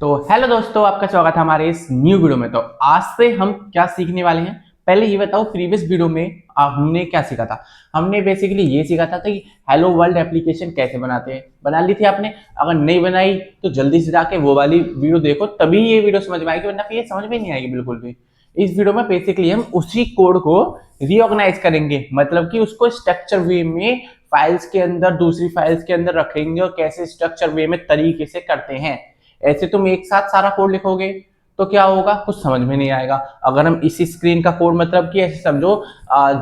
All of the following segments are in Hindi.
तो हेलो दोस्तों, आपका स्वागत है हमारे इस न्यू वीडियो में। तो आज से हम क्या सीखने वाले हैं, पहले ये बताओ प्रीवियस वीडियो में हमने क्या सीखा था। हमने बेसिकली ये सीखा था कि हेलो वर्ल्ड एप्लीकेशन कैसे बनाते हैं। बना ली थी आपने? अगर नहीं बनाई तो जल्दी से जाके वो वाली वीडियो देखो, तभी ये वीडियो समझ में आएगी, वरना फिर ये समझ में नहीं आएगी बिल्कुल भी। इस वीडियो में बेसिकली हम उसी कोड को रीऑर्गेनाइज करेंगे, मतलब कि उसको स्ट्रक्चर वे में फाइल्स के अंदर, दूसरी फाइल्स के अंदर रखेंगे और कैसे स्ट्रक्चर वे में तरीके से करते हैं। ऐसे तुम एक साथ सारा कोड लिखोगे तो क्या होगा, कुछ समझ में नहीं आएगा। अगर हम इसी स्क्रीन का कोड, मतलब कि ऐसे समझो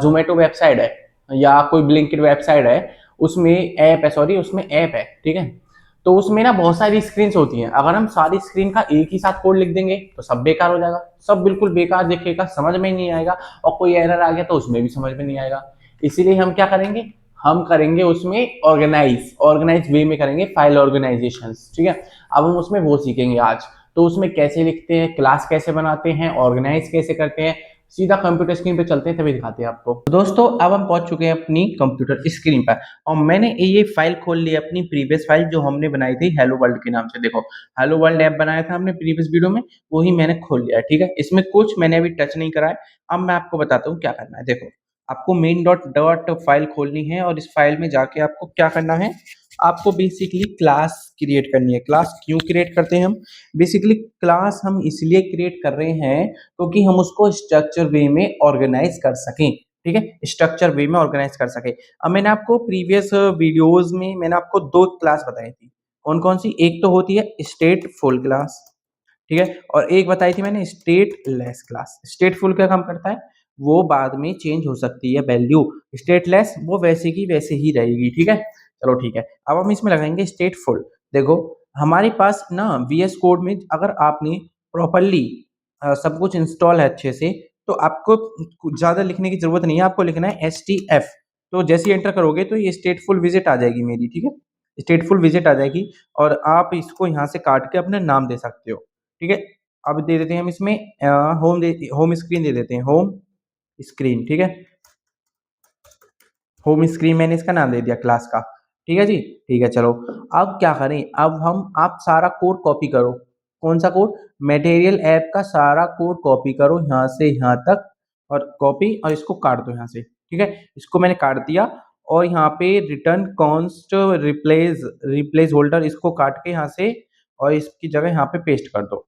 जोमेटो वेबसाइट है या कोई ब्लिंकिट वेबसाइट है, उसमें ऐप है, सॉरी उसमें ऐप है, ठीक है। तो उसमें ना बहुत सारी स्क्रीन होती हैं। अगर हम सारी स्क्रीन का एक ही साथ कोड लिख देंगे तो सब बेकार हो जाएगा, सब बिल्कुल बेकार दिखेगा, समझ में नहीं आएगा। और कोई एरर आ गया तो उसमें भी समझ में नहीं आएगा। इसीलिए हम क्या करेंगे, हम करेंगे उसमें ऑर्गेनाइज वे में करेंगे फाइल ऑर्गेनाइजेशन, ठीक है। अब हम उसमें वो सीखेंगे आज। तो उसमें कैसे लिखते हैं, क्लास कैसे बनाते हैं, ऑर्गेनाइज कैसे करते हैं, सीधा कंप्यूटर स्क्रीन पे चलते हैं तभी दिखाते हैं आपको। तो दोस्तों अब हम पहुंच चुके हैं अपनी कंप्यूटर स्क्रीन पर, और मैंने ये फाइल खोल ली, अपनी प्रीवियस फाइल जो हमने बनाई थी हेलो वर्ल्ड के नाम से। देखो, हेलो वर्ल्ड ऐप बनाया था हमने प्रीवियस वीडियो में, वही मैंने खोल लिया है, ठीक है। इसमें कुछ मैंने अभी टच नहीं करा है। अब मैं आपको बताता हूँ क्या करना है। देखो, आपको मेन डॉट डॉट फाइल खोलनी है, और इस फाइल में जाके आपको क्या करना है, आपको बेसिकली क्लास क्रिएट करनी है। क्लास क्यों क्रिएट करते हैं हम? बेसिकली क्लास हम इसलिए क्रिएट कर रहे हैं क्योंकि हम उसको स्ट्रक्चर वे में ऑर्गेनाइज कर सकें, ठीक है, स्ट्रक्चर वे में ऑर्गेनाइज कर सके। अब मैंने आपको प्रीवियस वीडियोस में मैंने आपको दो क्लास बताई थी। कौन कौन सी? एक तो होती है स्टेट फुल क्लास, ठीक है, और एक बताई थी मैंने state less class. State full क्या काम करता है, वो बाद में चेंज हो सकती है वैल्यू। स्टेट लेस वो वैसे की वैसे ही रहेगी, ठीक है। चलो ठीक है, अब हम इसमें लगाएंगे स्टेट फुल। देखो, हमारे पास ना वीएस कोड में अगर आपने प्रॉपरली सब कुछ इंस्टॉल है अच्छे से, तो आपको कुछ ज्यादा लिखने की जरूरत नहीं है। आपको लिखना है STF। तो जैसे ही एंटर करोगे तो ये स्टेटफुल विजिट आ जाएगी मेरी, ठीक है। स्टेटफुल विजिट आ जाएगी, और आप इसको यहाँ से काट के अपने नाम दे सकते हो, ठीक है। अब दे देते हैं हम इसमें होम स्क्रीन दे देते हैं, होम स्क्रीन, ठीक है। होम स्क्रीन मैंने इसका नाम दे दिया क्लास का, ठीक है जी। ठीक है, चलो अब क्या करें, अब हम आप सारा कोड कॉपी करो। कौन सा कोड? मटेरियल ऐप का सारा कोड कॉपी करो, यहाँ से यहाँ तक, और कॉपी, और इसको काट दो यहाँ से, ठीक है। इसको मैंने काट दिया, और यहाँ पे return const replace replace holder, इसको काट के यहाँ से, और इसकी जगह यहाँ पे पेस्ट कर दो,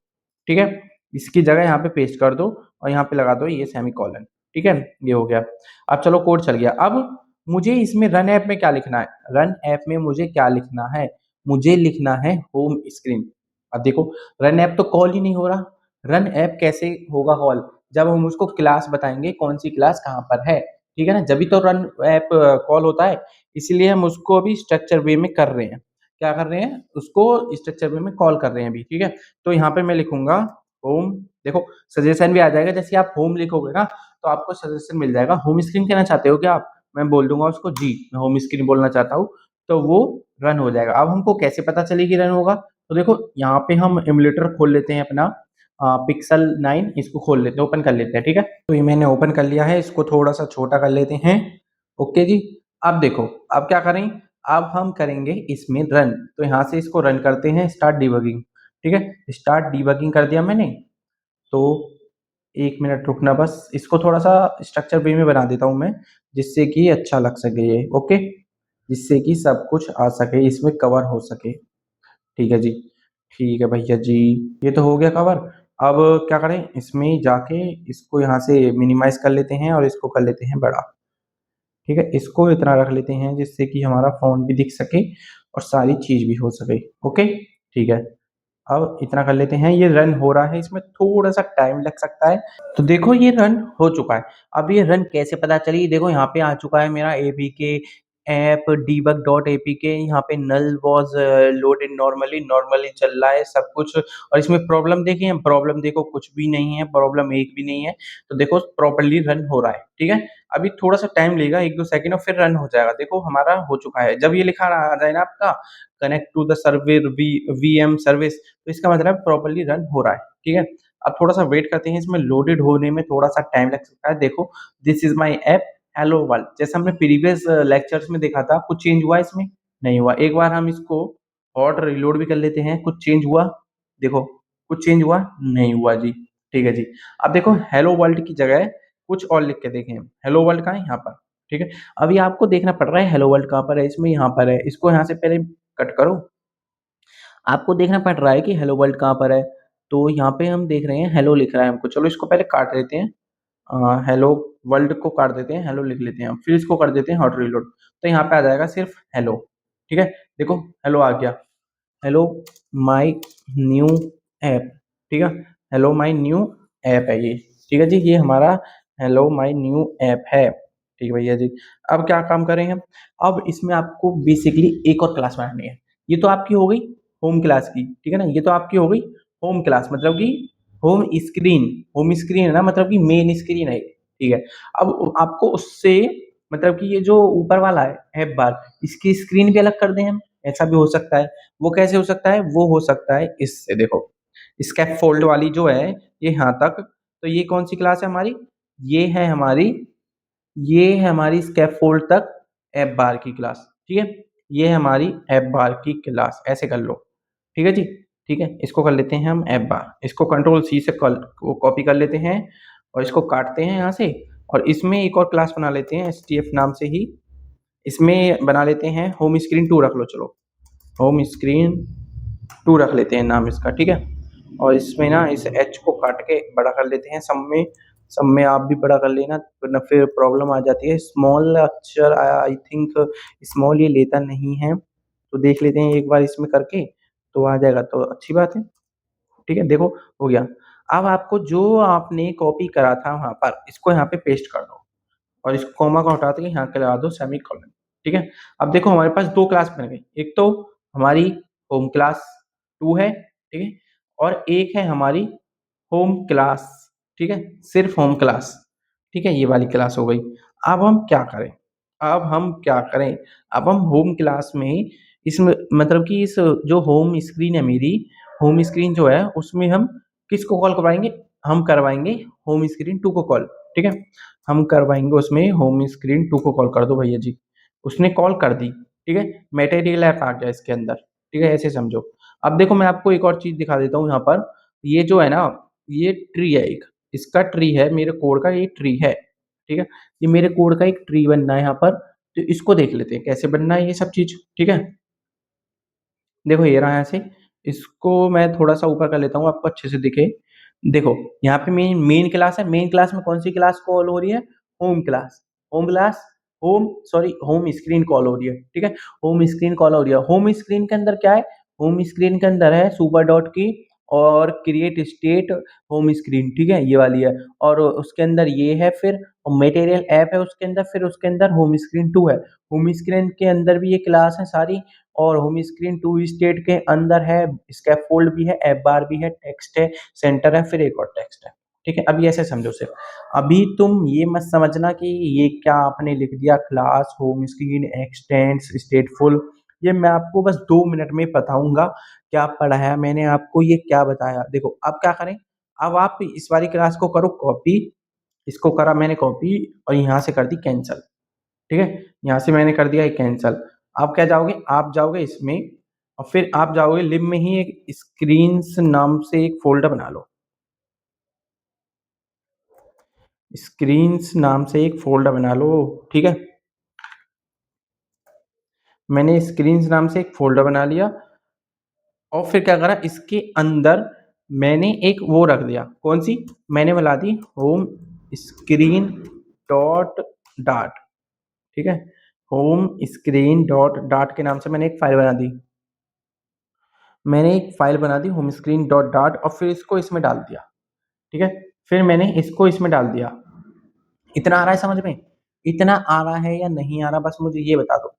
ठीक है। इसकी जगह यहाँ पे पेस्ट कर दो, और यहाँ पे लगा दो ये सेमी कॉलन, ठीक है। ये हो गया। अब चलो कोड चल गया। अब मुझे इसमें रन ऐप में क्या लिखना है? रन ऐप में मुझे क्या लिखना है? मुझे लिखना है होम स्क्रीन। अब देखो, रन ऐप तो कॉल ही नहीं हो रहा। रन ऐप कैसे होगा कॉल? जब हम उसको क्लास बताएंगे कौन सी क्लास कहाँ पर है, ठीक है ना, जब भी तो रन ऐप कॉल होता है। इसीलिए हम उसको अभी स्ट्रक्चर वे में कर रहे हैं। क्या कर रहे हैं? उसको स्ट्रक्चर वे में कॉल कर रहे हैं अभी, ठीक है। तो यहाँ पे मैं लिखूंगा होम। देखो, सजेशन भी आ जाएगा, जैसे आप होम लिखोगे ना तो आपको सजेशन मिल जाएगा। होम स्क्रीन कहना चाहते हो क्या आप? मैं बोल दूंगा उसको जी, मैं होम स्क्रीन बोलना चाहता हूँ, तो वो रन हो जाएगा। अब हमको कैसे पता चलेगी रन होगा? तो देखो, यहाँ पे हम एमुलेटर खोल लेते हैं अपना, पिक्सल 9 इसको खोल लेते हैं, ओपन कर लेते हैं, ठीक है। तो ये मैंने ओपन कर लिया है, इसको थोड़ा सा छोटा कर लेते हैं। ओके जी। अब देखो, अब क्या करें, अब हम करेंगे इसमें रन। तो यहाँ से इसको रन करते हैं, स्टार्ट डिबगिंग, ठीक है। स्टार्ट डिबगिंग कर दिया मैंने। तो 1 मिनट रुकना बस, इसको थोड़ा सा स्ट्रक्चर वे में बना देता हूँ मैं, जिससे कि अच्छा लग सके ये, ओके, जिससे कि सब कुछ आ सके, इसमें कवर हो सके। ठीक है जी, ठीक है भैया जी, ये तो हो गया कवर। अब क्या करें, इसमें जाके इसको यहाँ से मिनिमाइज कर लेते हैं, और इसको कर लेते हैं बड़ा, ठीक है। इसको इतना रख लेते हैं जिससे कि हमारा फोन भी दिख सके और सारी चीज भी हो सके, ओके। ठीक है, अब इतना कर लेते हैं। ये रन हो रहा है, इसमें थोड़ा सा टाइम लग सकता है। तो देखो, ये रन हो चुका है। अब ये रन कैसे पता चली? देखो, यहाँ पे आ चुका है मेरा APK app debug dot APK. यहाँ पे नल वॉज लोडेड नॉर्मली, नॉर्मली चल रहा है सब कुछ। और इसमें प्रॉब्लम देखिए, प्रॉब्लम देखो कुछ भी नहीं है, प्रॉब्लम एक भी नहीं है। तो देखो, प्रॉपरली रन हो रहा है, ठीक है। अभी थोड़ा सा टाइम लेगा, 1-2 सेकंड, और फिर रन हो जाएगा। देखो, हमारा हो चुका है। जब ये लिखा आ जाए ना आपका connect to the server VM service, तो इसका मतलब प्रॉपर्ली रन हो रहा है, ठीक है। अब थोड़ा सा वेट करते हैं, इसमें लोडेड होने में थोड़ा सा टाइम लग सकता है। देखो, this is my app hello world, जैसे हमने प्रीवियस लेक्चर्स में देखा था। कुछ चेंज हुआ इसमें? नहीं हुआ। एक बार हम इसको हॉट रिलोड भी कर लेते हैं, कुछ चेंज हुआ? देखो, कुछ चेंज हुआ नहीं हुआ जी। ठीक है जी। अब देखो हेलो वर्ल्ड की जगह कुछ और लिख के देखें हम। हेलो वर्ल्ड कहाँ है, यहाँ पर। ठीक है। अभी आपको देखना पड़ रहा है हेलो वर्ल्ड कहाँ पर है, इसमें यहाँ पर है, इसको यहाँ से पहले कट करो। आपको देखना पड़ रहा है कि हेलो वर्ल्ड कहाँ पर है, तो यहाँ पे हम देख रहे हैं हेलो लिख रहा है हमको। चलो इसको पहले काट देते हैं, हेलो वर्ल्ड को काट देते हैं, हेलो लिख लेते हैं, फिर इसको कर देते हैं हॉट रीलोड। तो यहाँ पे आ जाएगा सिर्फ हेलो। ठीक है। देखो हेलो आ गया, हेलो माय न्यू ऐप। ठीक है। हेलो माय न्यू ऐप है ये। ठीक है जी, ये हमारा हेलो माय न्यू ऐप है। ठीक है भैया जी। अब क्या काम करेंगे हम, अब इसमें आपको बेसिकली एक और क्लास बनानी है। ये तो आपकी हो गई होम क्लास की, ठीक है ना, ये तो आपकी हो गई होम क्लास, मतलब कि होम स्क्रीन। होम स्क्रीन है ना, मतलब कि मेन स्क्रीन है, ठीक है। अब आपको उससे मतलब कि ये जो ऊपर वाला है ऐप बार, इसकी स्क्रीन भी अलग कर दें हम, ऐसा भी हो सकता है। वो कैसे हो सकता है, वो हो सकता है इससे, देखो स्कैफोल्ड वाली जो है ये यहाँ तक, तो ये कौन सी क्लास है हमारी, ये है हमारी, ये है हमारी स्कैफोल्ड तक ऐप बार की क्लास। ठीक है। ये है हमारी ऐप बार की क्लास, ऐसे कर लो। ठीक है जी। ठीक है, इसको कर लेते हैं हम ऐप बार, इसको कंट्रोल सी से कॉपी कर लेते हैं और इसको काटते हैं यहाँ से, और इसमें एक और क्लास बना लेते हैं एस टी एफ नाम से ही। इसमें बना लेते हैं होम स्क्रीन 2 रख लो, चलो होम स्क्रीन 2 रख लेते हैं नाम इसका। ठीक है। और इसमें ना इस एच को काट के बड़ा कर लेते हैं सब में, सब में आप भी बड़ा कर लेना, वरना फिर प्रॉब्लम आ जाती है। स्मॉल अक्षर आई थिंक स्मॉल ये लेता नहीं है, तो देख लेते हैं एक बार इसमें करके, तो आ जाएगा तो अच्छी बात है। ठीक है, देखो हो गया। अब आपको जो आपने कॉपी करा था वहां पर, इसको यहाँ पे पेस्ट कर दो, और इस कॉमा को हटा के यहाँ के लगा दो सेमीकोलन। ठीक है। अब देखो हमारे पास दो क्लास बन गई, एक तो हमारी होम क्लास 2 है, ठीक है, और एक है हमारी होम क्लास। ठीक है, सिर्फ होम क्लास। ठीक है, ये वाली क्लास हो गई। अब हम क्या करें, अब हम क्या करें, अब हम होम क्लास में ही इसमें मतलब कि इस जो होम स्क्रीन है मेरी, होम स्क्रीन जो है उसमें हम किसको कॉल करवाएंगे, हम करवाएंगे होम स्क्रीन 2 को कॉल। ठीक है। हम करवाएंगे उसमें होम स्क्रीन 2 को कॉल कर दो भैया जी। उसने कॉल कर दी। ठीक है। मटेरियल ऐप आ गया इसके अंदर। ठीक है, ऐसे समझो। अब देखो मैं आपको एक और चीज दिखा देता हूँ यहाँ पर, ये जो है ना, ये ट्री है एक, इसका ट्री है मेरे कोड का, ये ट्री है। ठीक है। ये मेरे कोड का एक ट्री बनना है यहाँ पर, तो इसको देख लेते हैं कैसे बनना है ये सब चीज। ठीक है। देखो ये रहा ऐसे, इसको मैं थोड़ा सा ऊपर कर लेता हूँ आपको अच्छे से दिखे। देखो यहाँ पे मेन मेन क्लास है, मेन क्लास में कौन सी क्लास कॉल हो रही है, home class. Home class, home sorry home screen call हो रही है। ठीक है। होम स्क्रीन कॉल हो रही है, होम स्क्रीन के अंदर क्या है, होम स्क्रीन के अंदर है सुपर डॉट की और क्रिएट स्टेट होम स्क्रीन। ठीक है, ये वाली है, और उसके अंदर ये है, फिर मटेरियल ऐप है उसके अंदर, फिर उसके अंदर होम स्क्रीन 2 है। होम स्क्रीन के अंदर भी ये क्लास है सारी, और होम स्क्रीन 2 स्टेट के अंदर है, स्कैफोल्ड भी है, ऐप बार भी है, टेक्स्ट है, सेंटर है, फिर एक और टेक्स्ट है। ठीक है, अभी ऐसे समझो सिर्फ। अभी तुम ये मत समझना कि ये क्या आपने लिख दिया क्लास होम स्क्रीन एक्सटेंड्स स्टेटफुल, ये मैं आपको बस 2 मिनट में बताऊंगा क्या पढ़ाया मैंने आपको, ये क्या बताया। देखो अब क्या करें, अब आप इस वाली क्लास को करो कॉपी, इसको करा मैंने कॉपी और यहाँ से कर दी कैंसल। ठीक है, यहाँ से मैंने कर दिया है कैंसल। आप क्या जाओगे, आप जाओगे इसमें, और फिर आप जाओगे लिब में ही एक स्क्रीन्स नाम से एक फोल्डर बना लो, स्क्रीन्स नाम से एक फोल्डर बना लो। ठीक है, मैंने स्क्रीन्स नाम से एक फोल्डर बना लिया, और फिर क्या करा, इसके अंदर मैंने एक वो रख दिया, कौन सी, मैंने बना the home screen dot dot. ठीक है, होम स्क्रीन डॉट डाट के नाम से मैंने एक फाइल बना दी, मैंने एक फाइल बना the home screen dot dot, और फिर इसको इसमें डाल दिया। ठीक है, फिर मैंने इसको इसमें डाल दिया। इतना आ रहा है समझ में, इतना आ रहा है या नहीं आ रहा, बस मुझे ये बता दो,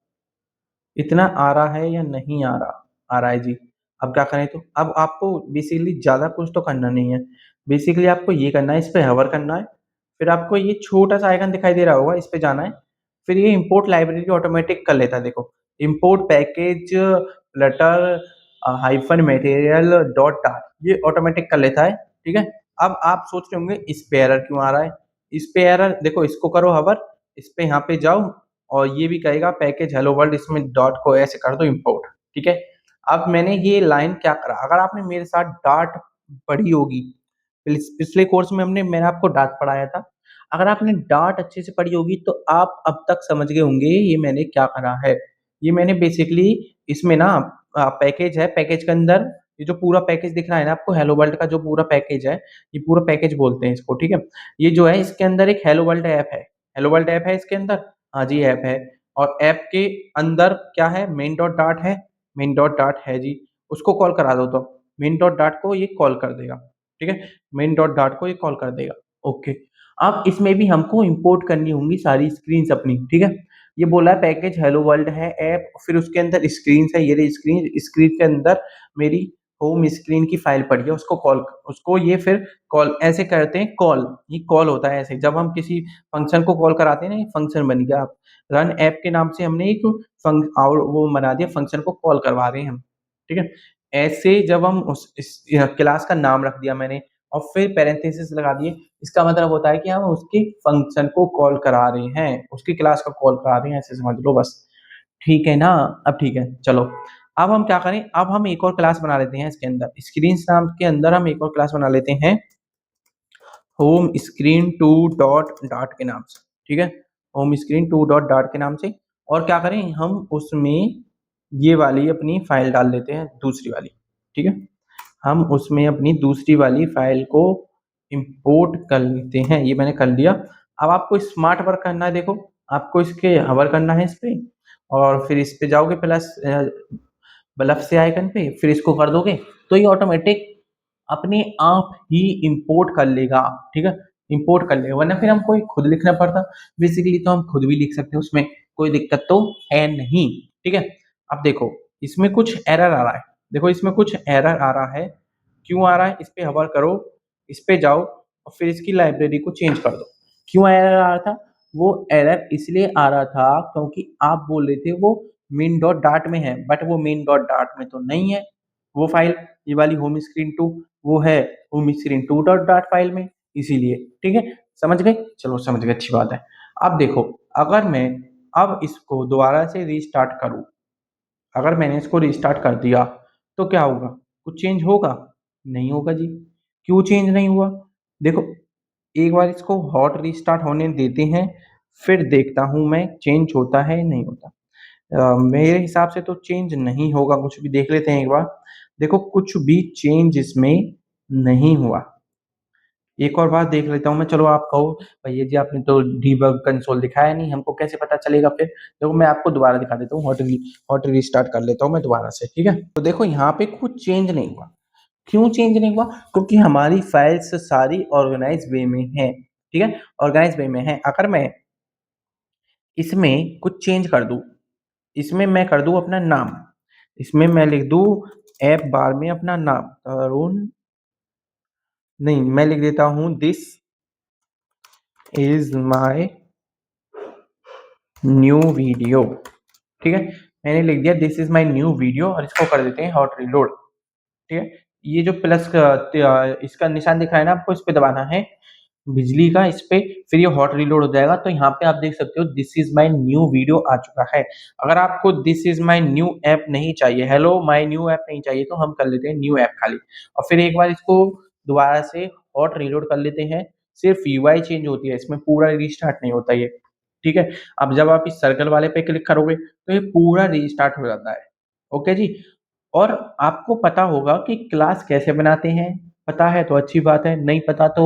इतना आ रहा है या नहीं आ रहा, आ रहा है जी। अब क्या करें, तो अब आपको बेसिकली ज़्यादा कुछ तो करना नहीं है, बेसिकली आपको ये करना है, इस पे हवर करना है, फिर आपको ये छोटा सा आइकन दिखाई दे रहा होगा, इस पे जाना है, फिर ये इंपोर्ट लाइब्रेरी ऑटोमेटिक कर लेता है। देखो import package Flutter hyphen material dot dot, ये ऑटोमेटिक कर लेता है। ठीक है। अब आप सोच रहे होंगे इस पे एरर क्यों आ रहा है, इस पे एरर देखो, इसको करो हवर, इस पे यहाँ पे जाओ, और ये भी कहेगा पैकेज हेलो वर्ल्ड, इसमें डॉट को ऐसे कर दो इंपोर्ट। ठीक है। अब मैंने ये लाइन क्या करा, अगर आपने मेरे साथ डाट पढ़ी होगी। पिछले कोर्स में मैंने आपको डाट पढ़ाया था। अगर आपने डाट अच्छे से पढ़ी होगी तो आप अब तक समझ गए होंगे ये मैंने क्या करा है। ये मैंने बेसिकली इसमें ना पैकेज है, पैकेज के अंदर ये जो पूरा पैकेज दिख रहा है ना आपको, हेलो वर्ल्ड का जो पूरा पैकेज है, ये पूरा पैकेज बोलते हैं इसको, ठीक है। ये जो है इसके अंदर एक हेलो वर्ल्ड ऐप है, हेलो वर्ल्ड ऐप है इसके अंदर। हाँ जी ऐप है। और ऐप के अंदर क्या है, मेन डॉट डाट है, मेन डॉट डाट है जी। उसको कॉल करा दो तो मेन डॉट डाट को ये कॉल कर देगा, ठीक है। मेन डॉट डाट को ये कॉल कर देगा। ओके। अब इसमें भी हमको इंपोर्ट करनी होंगी सारी स्क्रीन्स अपनी, ठीक है। ये बोला है पैकेज हेलो वर्ल्ड है ऐप, फिर उसके अंदर स्क्रीन है, ये रही स्क्रीन, स्क्रीन के अंदर मेरी होम स्क्रीन की फाइल पड़ी है, उसको कॉल, उसको ये फिर कॉल ऐसे करते हैं, कॉल, ये कॉल होता है ऐसे जब हम किसी फंक्शन को कॉल कराते हैं ना, ये फंक्शन बन गया। आप रन ऐप के नाम से हमने एक और वो बना दिया, फंक्शन को कॉल करवा रहे हैं हम, ठीक है। ऐसे जब हम उस इस क्लास का नाम रख दिया मैंने और फिर पैरेंथेसिस लगा दिए, इसका मतलब होता है कि हम उसके फंक्शन को कॉल करा रहे हैं, उसकी क्लास को कॉल करा रहे हैं, ऐसे समझ लो बस। ठीक है ना। अब ठीक है चलो। अब हम क्या करें, अब हम एक और क्लास बना लेते हैं इसके अंदर, स्क्रीन नाम के अंदर हम एक और क्लास बना लेते हैं home screen to dot dot के नाम से, ठीक है। Home screen to dot dot के नाम से। और क्या करें हम उसमें ये वाली अपनी फाइल डाल देते हैं, दूसरी वाली, ठीक है। हम उसमें अपनी दूसरी वाली फाइल को इंपोर्ट कर लेते हैं, ये मैंने कर लिया। अब आपको स्मार्ट वर्क करना है, देखो आपको इसके हवर करना है इस पे, और फिर इस पे जाओगे प्लस बल्ब से आइकन पे, फिर इसको कर दोगे तो ये ऑटोमेटिक अपने आप ही इंपोर्ट कर लेगा, ठीक है। इंपोर्ट कर लेगा, वरना फिर हमको खुद लिखना पड़ता। बेसिकली तो हम खुद भी लिख सकते हैं, उसमें कोई दिक्कत तो है नहीं, ठीक है। अब देखो इसमें कुछ एरर आ रहा है, देखो इसमें कुछ एरर आ रहा है, क्यों आ रहा है, इस पे हवर करो, इस पे जाओ और फिर इसकी लाइब्रेरी को चेंज कर दो। क्यों एरर आ रहा था, वो एरर इसलिए आ रहा था क्योंकि आप बोल रहे थे वो मेन डॉट डाट में है, बट वो मेन डॉट डाट में तो नहीं है वो फाइल, ये वाली होम स्क्रीन टू, वो है home screen to dot dot file में, इसीलिए, ठीक है। समझ गए, चलो समझ गए, अच्छी बात है। अब देखो, अगर मैं अब इसको दोबारा से रीस्टार्ट करूं, अगर मैंने इसको रीस्टार्ट कर दिया तो क्या होगा, कुछ चेंज होगा, नहीं होगा जी। क्यों चेंज नहीं हुआ, देखो एक बार इसको हॉट रीस्टार्ट होने देते हैं, फिर देखता हूं मैं चेंज होता है नहीं होता। मेरे हिसाब से तो चेंज नहीं होगा कुछ भी, देख लेते हैं एक बार। देखो कुछ भी चेंज इसमें नहीं हुआ। एक और बार देख लेता हूँ मैं, चलो आप कहो भैया जी आपने तो डीबग कंसोल दिखाया नहीं, हमको कैसे पता चलेगा फिर। देखो मैं आपको दोबारा दिखा देता हूँ, हॉट रीस्टार्ट कर लेता हूँ मैं दोबारा से, ठीक है। तो देखो यहाँ पे कुछ चेंज नहीं हुआ। क्यों चेंज नहीं हुआ, क्योंकि हमारी फाइल्स सारी ऑर्गेनाइज वे में है, ठीक है। ऑर्गेनाइज वे में है। अगर मैं इसमें कुछ चेंज कर दूं, इसमें मैं कर दूं अपना नाम, इसमें मैं लिख दूं ऐप बार में अपना नाम तरुण, नहीं मैं लिख देता हूं this is my new video, ठीक है। मैंने लिख दिया this is my new video और इसको कर देते हैं हॉट रीलोड, ठीक है। ये जो प्लस का इसका निशान दिख रहा है ना आपको, इस पे दबाना है बिजली का, इस पे, फिर ये हॉट रीलोड हो जाएगा। तो यहाँ पे आप देख सकते हो this is my new video आ चुका है। अगर आपको this is my new app नहीं चाहिए, हेलो माय न्यू ऐप नहीं चाहिए, तो हम कर लेते हैं न्यू ऐप खाली, और फिर एक बार इसको दोबारा से हॉट रीलोड कर लेते हैं। सिर्फ यूआई चेंज होती है, इसमें पूरा रिस्टार्ट नहीं होता ये, ठीक है। अब जब आप इस सर्कल वाले पे क्लिक करोगे तो ये पूरा रीस्टार्ट हो जाता है, ओके जी। और आपको पता होगा कि क्लास कैसे बनाते हैं, पता है तो अच्छी बात है, नहीं पता तो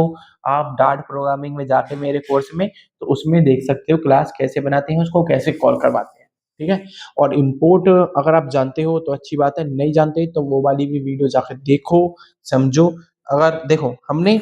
आप डार्ट प्रोग्रामिंग में जाके मेरे कोर्स में, तो उसमें देख सकते हो क्लास कैसे बनाते हैं, उसको कैसे कॉल करवाते हैं, ठीक है। और इंपोर्ट अगर आप जानते हो तो अच्छी बात है, नहीं जानते तो वो वाली भी वीडियो जाकर देखो, समझो। अगर देखो हमने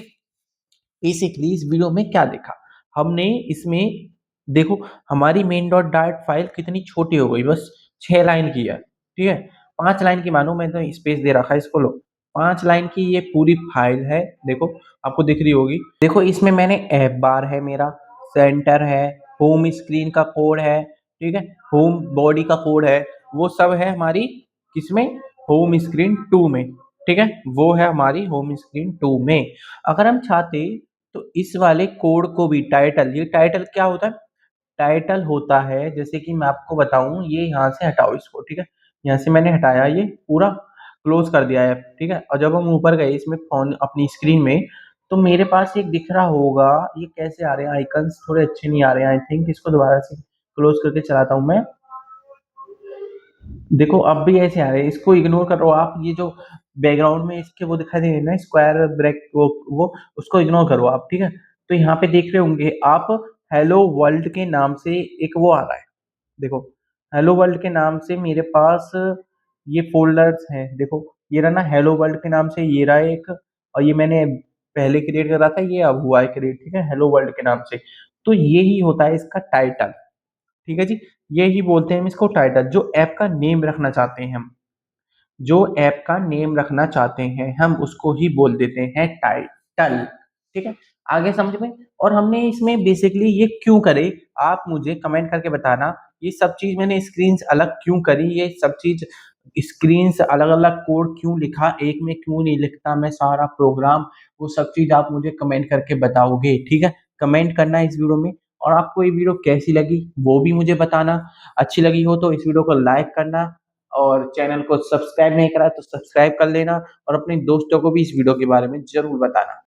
बेसिकली इस वीडियो में क्या देखा, हमने इसमें देखो हमारी मेन डॉट डाट फाइल कितनी छोटी हो गई, बस 6 लाइन की है, ठीक है। 5 लाइन की मानो, मैं तो स्पेस दे रखा है इसको, लो 5 लाइन की ये पूरी फाइल है, देखो आपको दिख रही होगी। देखो इसमें मैंने ऐप बार है मेरा, सेंटर है, होम स्क्रीन का कोड है, ठीक है, होम बॉडी का कोड है, वो सब है हमारी किसमें, होम स्क्रीन टू में, ठीक है। वो है हमारी होम स्क्रीन टू में। अगर हम चाहते तो इस वाले कोड को भी टाइटल, ये टाइटल क्या होता है, टाइटल होता है, जैसे कि मैं आपको बताऊं, ये यहाँ से हटाओ इसको, ठीक है। यहाँ से मैंने हटाया ये पूरा, क्लोज कर दिया ऐप, ठीक है। और जब हम ऊपर गए इसमें फोन अपनी स्क्रीन में, तो मेरे पास एक दिख रहा होगा, ये कैसे आ रहे हैं आइकन्स, थोड़े अच्छे नहीं आ रहे हैं आई थिंक। इसको दोबारा से क्लोज करके चलाता हूँ मैं। देखो अब भी ऐसे आ रहे हैं, इसको इग्नोर करो आप। ये जो बैकग्राउंड में इसके वो दिखाई दे रहे हैं ना, स्क्वायर ब्रेक, वो उसको इग्नोर करो आप, ठीक है। तो यहाँ पे देख रहे होंगे आप, हेलो वर्ल्ड के नाम से एक वो आ रहा है। देखो हेलो वर्ल्ड के नाम से मेरे पास ये फोल्डर्स हैं। देखो ये रहा ना हेलो वर्ल्ड के नाम से, ये रहा एक, और ये मैंने पहले क्रिएट करा था, ये अब हुआ है क्रिएट, ठीक है, हेलो वर्ल्ड के नाम से। तो ये ही होता है इसका टाइटल, ठीक है जी। यही बोलते हैं हम इसको टाइटल, जो ऐप का नेम रखना चाहते हैं हम। जो ऐप का नेम रखना चाहते हैं हम उसको ही बोल देते हैं टाइटल, ठीक है। आगे समझ में। और हमने इसमें बेसिकली ये क्यों करे, आप मुझे कमेंट करके बताना। ये सब चीज मैंने स्क्रीन अलग क्यों करी, ये सब चीज स्क्रीन से अलग अलग कोड क्यों लिखा, एक में क्यों नहीं लिखता मैं सारा प्रोग्राम, वो सब चीज आप मुझे कमेंट करके बताओगे, ठीक है। कमेंट करना इस वीडियो में। और आपको ये वीडियो कैसी लगी वो भी मुझे बताना। अच्छी लगी हो तो इस वीडियो को लाइक करना, और चैनल को सब्सक्राइब नहीं करा तो सब्सक्राइब कर लेना, और अपने दोस्तों को भी इस वीडियो के बारे में जरूर बताना।